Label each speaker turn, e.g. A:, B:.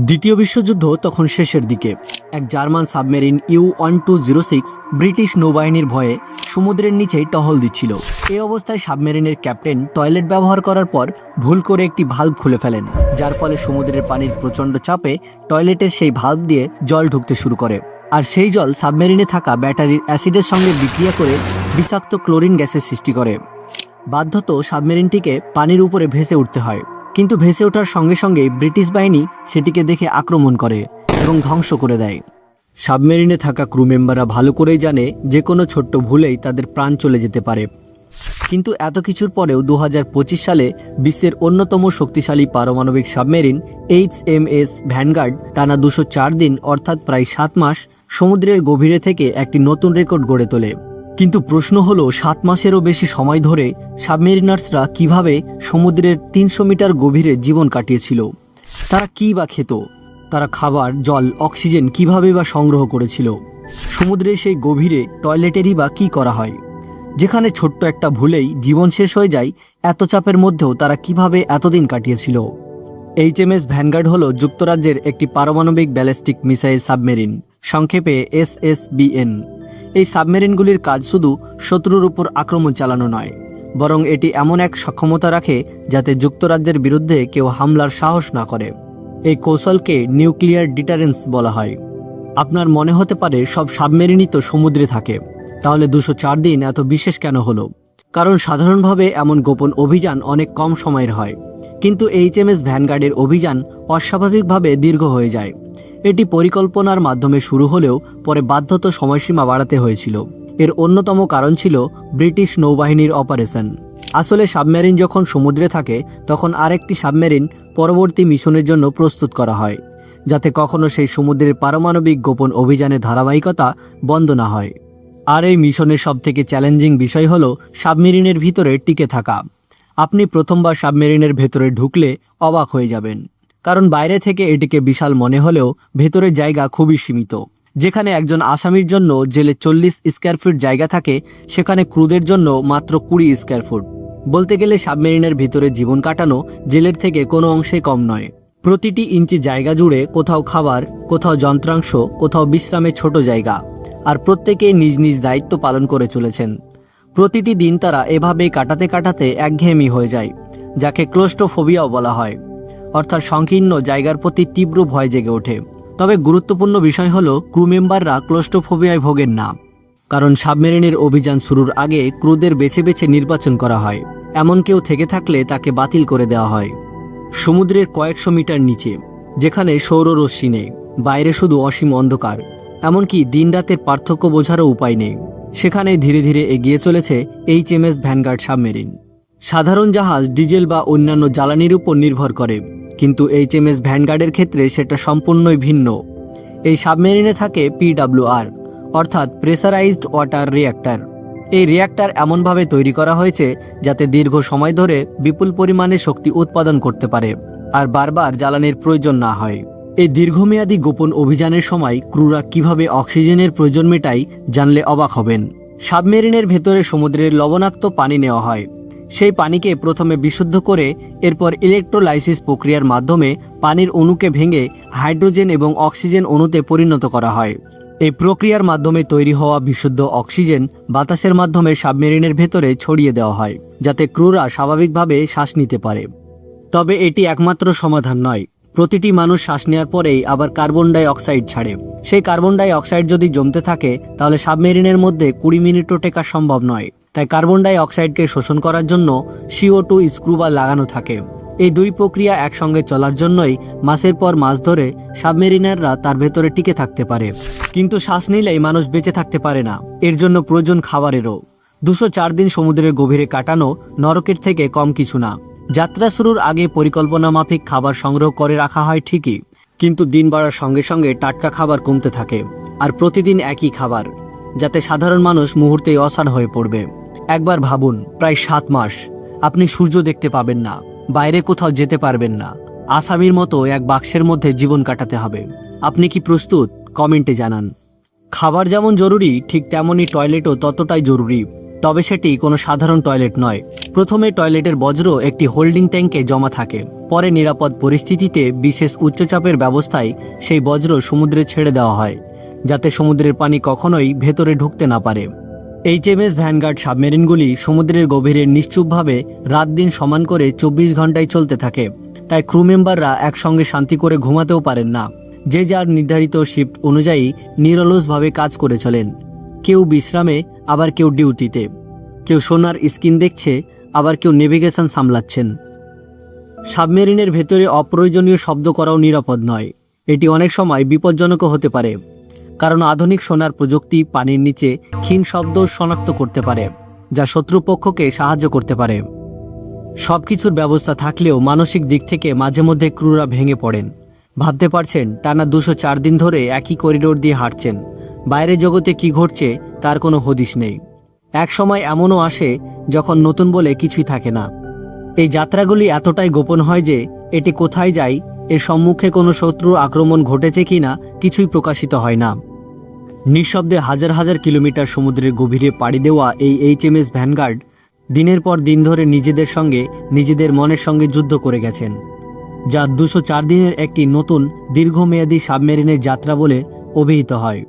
A: দ্বিতীয় বিশ্বযুদ্ধ তখন শেষের দিকে। এক জার্মান সাবমেরিন U-1206 ব্রিটিশ নৌবাহিনীর ভয়ে সমুদ্রের নিচেই টহল দিচ্ছিল। এই অবস্থায় সাবমেরিনের ক্যাপ্টেন টয়লেট ব্যবহার করার পর ভুল করে একটি ভালভ খুলে ফেলেন, যার ফলে সমুদ্রের পানির প্রচণ্ড চাপে টয়লেটের সেই ভালভ দিয়ে জল ঢুকতে শুরু করে। আর সেই জল সাবমেরিনে থাকা ব্যাটারির অ্যাসিডের সঙ্গে বিক্রিয়া করে বিষাক্ত ক্লোরিন গ্যাসের সৃষ্টি করে। বাধ্যত সাবমেরিনটিকে পানির উপরে ভেসে উঠতে হয়, কিন্তু ভেসে ওঠার সঙ্গে সঙ্গে ব্রিটিশ বাহিনী সেটিকে দেখে আক্রমণ করে এবং ধ্বংস করে দেয়। সাবমেরিনে থাকা ক্রু মেম্বাররা ভালো করেই জানে যে কোনো ছোট্ট ভুলেই তাদের প্রাণ চলে যেতে পারে। কিন্তু এত কিছুর পরেও 2025 সালে বিশ্বের অন্যতম শক্তিশালী পারমাণবিক সাবমেরিন HMS ভ্যানগার্ড টানা 204 দিন অর্থাৎ প্রায় 7 মাস সমুদ্রের গভীরে থেকে একটি নতুন রেকর্ড গড়ে তোলে। কিন্তু প্রশ্ন হলো, 7 মাসেরও বেশি সময় ধরে সাবমেরিনার্সরা কিভাবে সমুদ্রের 300 মিটার গভীরে জীবন কাটিয়েছিল? তারা কী বা খেত? তারা খাবার, জল, অক্সিজেন কিভাবে বা সংগ্রহ করেছিল? সমুদ্রের সেই গভীরে টয়লেটেরই বা কী করা হয়? যেখানে ছোট্ট একটা ভুলেই জীবন শেষ হয়ে যায়, এত চাপের মধ্যেও তারা কিভাবে এতদিন কাটিয়েছিল? HMS ভ্যানগার্ড হল যুক্তরাজ্যের একটি পারমাণবিক ব্যালিস্টিক মিসাইল সাবমেরিন, সংক্ষেপে SSBN। এই সাবমেরিনগুলির কাজ শুধু শত্রুর উপর আক্রমণ চালানো নয়, বরং এটি এমন এক সক্ষমতা রাখে যাতে যুক্তরাজ্যের বিরুদ্ধে কেউ হামলার সাহস না করে। এই কৌশলকে নিউক্লিয়ার ডিটারেন্স বলা হয়। আপনার মনে হতে পারে, সব সাবমেরিনই তো সমুদ্রে থাকে, তাহলে 204 দিন এত বিশেষ কেন হলো? কারণ সাধারণভাবে এমন গোপন অভিযান অনেক কম সময়ের হয়, কিন্তু HMS ভ্যানগার্ডের অভিযান অস্বাভাবিকভাবে দীর্ঘ হয়ে যায়। এটি পরিকল্পনার মাধ্যমে শুরু হলেও পরে বাধ্যত সময়সীমা বাড়াতে হয়েছিল। এর অন্যতম কারণ ছিল ব্রিটিশ নৌবাহিনীর অপারেশন। আসলে সাবমেরিন যখন সমুদ্রে থাকে তখন আরেকটি সাবমেরিন পরবর্তী মিশনের জন্য প্রস্তুত করা হয়, যাতে কখনো সেই সমুদ্রের পারমাণবিক গোপন অভিযানের ধারাবাহিকতা বন্ধ না হয়। আর এই মিশনের সবথেকে চ্যালেঞ্জিং বিষয় হলো সাবমেরিনের ভিতরে টিকে থাকা। আপনি প্রথমবার সাবমেরিনের ভেতরে ঢুকলে অবাক হয়ে যাবেন, কারণ বাইরে থেকে এটিকে বিশাল মনে হলেও ভেতরের জায়গা খুবই সীমিত। যেখানে একজন আসামির জন্য জেলে 40 স্কয়ার ফিট জায়গা থাকে, সেখানে ক্রুদের জন্য মাত্র 20 স্কয়ার ফুট। বলতে গেলে সাবমেরিনের ভিতরে জীবন কাটানো জেলের থেকে কোনো অংশে কম নয়। প্রতিটি ইঞ্চি জায়গা জুড়ে কোথাও খাবার, কোথাও যন্ত্রাংশ, কোথাও বিশ্রামের ছোট জায়গা, আর প্রত্যেকেই নিজ নিজ দায়িত্ব পালন করে চলেছেন। প্রতিটি দিন তারা এভাবেই কাটাতে কাটাতে একঘেয়েমি হয়ে যায়, যাকে ক্লোস্ট্রোফোবিয়াও বলা হয়, অর্থাৎ সংকীর্ণ জায়গার প্রতি তীব্র ভয় জেগে ওঠে। তবে গুরুত্বপূর্ণ বিষয় হলো, ক্রু মেম্বাররা ক্লোস্ট্রোফোবিয়ায় ভোগেন না, কারণ সাবমেরিনের অভিযান শুরুর আগে ক্রুদের বেছে বেছে নির্বাচন করা হয়। এমন কেউ থেকে থাকলে তাকে বাতিল করে দেওয়া হয়। সমুদ্রের কয়েকশো মিটার নিচে, যেখানে সৌররশ্মি নেই, বাইরে শুধু অসীম অন্ধকার, এমনকি দিন রাতের পার্থক্য বোঝারও উপায় নেই, সেখানে ধীরে ধীরে এগিয়ে চলেছে HMS ভ্যানগার্ড সাবমেরিন। সাধারণ জাহাজ ডিজেল বা অন্যান্য জ্বালানির উপর নির্ভর করে, কিন্তু HMS ভ্যানগার্ডের ক্ষেত্রে সেটা সম্পূর্ণই ভিন্ন। এই সাবমেরিনে থাকে PWR, অর্থাৎ প্রেসারাইজড ওয়াটার রিঅ্যাক্টর। এই রিঅ্যাক্টর এমনভাবে তৈরি করা হয়েছে যাতে দীর্ঘ সময় ধরে বিপুল পরিমাণে শক্তি উৎপাদন করতে পারে আর বারবার জ্বালানির প্রয়োজন না হয়। এই দীর্ঘমেয়াদী গোপন অভিযানের সময় ক্রুরা কিভাবে অক্সিজেনের প্রয়োজন মেটায় জানলে অবাক হবেন। সাবমেরিনের ভেতরে সমুদ্রের লবণাক্ত পানি নেওয়া হয়। সেই পানিকে প্রথমে বিশুদ্ধ করে এরপর ইলেকট্রোলাইসিস প্রক্রিয়ার মাধ্যমে পানির অণুকে ভেঙে হাইড্রোজেন এবং অক্সিজেন অণুতে পরিণত করা হয়। এই প্রক্রিয়ার মাধ্যমে তৈরি হওয়া বিশুদ্ধ অক্সিজেন বাতাসের মাধ্যমে সাবমেরিনের ভেতরে ছড়িয়ে দেওয়া হয়, যাতে ক্রুরা স্বাভাবিকভাবে শ্বাস নিতে পারে। তবে এটি একমাত্র সমাধান নয়। প্রতিটি মানুষ শ্বাস নেওয়ার পরেই আবার কার্বন ডাই অক্সাইড ছাড়ে। সেই কার্বন ডাই অক্সাইড যদি জমতে থাকে, তাহলে সাবমেরিনের মধ্যে 20 মিনিটও টেকা সম্ভব নয়। তাই কার্বন ডাই অক্সাইডকে শোষণ করার জন্য CO2 স্ক্রুবার লাগানো থাকে। এই দুই প্রক্রিয়া একসঙ্গে চলার জন্যই মাসের পর মাস ধরে সাবমেরিনাররা তার ভেতরে টিকে থাকতে পারে। কিন্তু শ্বাস নিলেই মানুষ বেঁচে থাকতে পারে না, এর জন্য প্রয়োজন খাবারেরও। 204 দিন সমুদ্রের গভীরে কাটানো নরকের থেকে কম কিছু না। যাত্রা শুরুর আগে পরিকল্পনা মাফিক খাবার সংগ্রহ করে রাখা হয় ঠিকই, কিন্তু দিন বাড়ার সঙ্গে সঙ্গে টাটকা খাবার কমতে থাকে, আর প্রতিদিন একই খাবার, যাতে সাধারণ মানুষ মুহূর্তেই অসাড় হয়ে পড়বে। একবার ভাবুন, প্রায় 7 মাস আপনি সূর্য দেখতে পাবেন না, বাইরে কোথাও যেতে পারবেন না, আসামির মতো এক বাক্সের মধ্যে জীবন কাটাতে হবে। আপনি কি প্রস্তুত? কমেন্টে জানান। খাবার যেমন জরুরি, ঠিক তেমনই টয়লেটও ততটাই জরুরি। তবে সেটি কোনো সাধারণ টয়লেট নয়। প্রথমে টয়লেটের বজ্র একটি হোল্ডিং ট্যাঙ্কে জমা থাকে, পরে নিরাপদ পরিস্থিতিতে বিশেষ উচ্চচাপের ব্যবস্থায় সেই বজ্র সমুদ্রে ছেড়ে দেওয়া হয়, যাতে সমুদ্রের পানি কখনোই ভেতরে ঢুকতে না পারে। এইচএমএস ভ্যানগার্ড সাবমেরিনগুলি সমুদ্রের গভীরে নিশ্চুপভাবে রাত দিন সমান করে 24 ঘন্টায় চলতে থাকে, তাই ক্রু মেম্বাররা একসঙ্গে শান্তি করে ঘুমাতেও পারেন না। যে যার নির্ধারিত শিফট অনুযায়ী নিরলসভাবে কাজ করে চলেন। কেউ বিশ্রামে, আবার কেউ ডিউটিতে, কেউ সোনার স্ক্রিন দেখছে, আবার কেউ নেভিগেশন সামলাচ্ছেন। সাবমেরিনের ভেতরে অপ্রয়োজনীয় শব্দ করাও নিরাপদ নয়। এটি অনেক সময় বিপজ্জনকও হতে পারে, কারণ আধুনিক সোনার প্রযুক্তি পানির নিচে ক্ষীণ শব্দ শনাক্ত করতে পারে, যা শত্রুপক্ষকে সাহায্য করতে পারে। সবকিছুর ব্যবস্থা থাকলেও মানসিক দিক থেকে মাঝে মধ্যে ক্রুরা ভেঙে পড়েন। ভাবতে পারছেন, টানা 204 দিন ধরে একই করিডোর দিয়ে হাঁটছেন, বাইরে জগতে কি ঘটছে তার কোনো হদিশ নেই। এক সময় এমনও আসে যখন নতুন বলে কিছুই থাকে না। এই যাত্রাগুলি এতটাই গোপন হয় যে এটি কোথায় যায়, এর সম্মুখে কোনো শত্রুর আক্রমণ ঘটেছে কিনা কিছুই প্রকাশিত হয় না। নিঃশব্দে হাজার হাজার কিলোমিটার সমুদ্রের গভীরে পাড়ি দেওয়া এই এইচএমএস ভ্যানগার্ড দিনের পর দিন ধরে নিজেদের সঙ্গে, নিজেদের মনের সঙ্গে যুদ্ধ করে গেছেন, যা 204 দিনের একটি নতুন দীর্ঘমেয়াদী সাবমেরিনের যাত্রা বলে অভিহিত হয়।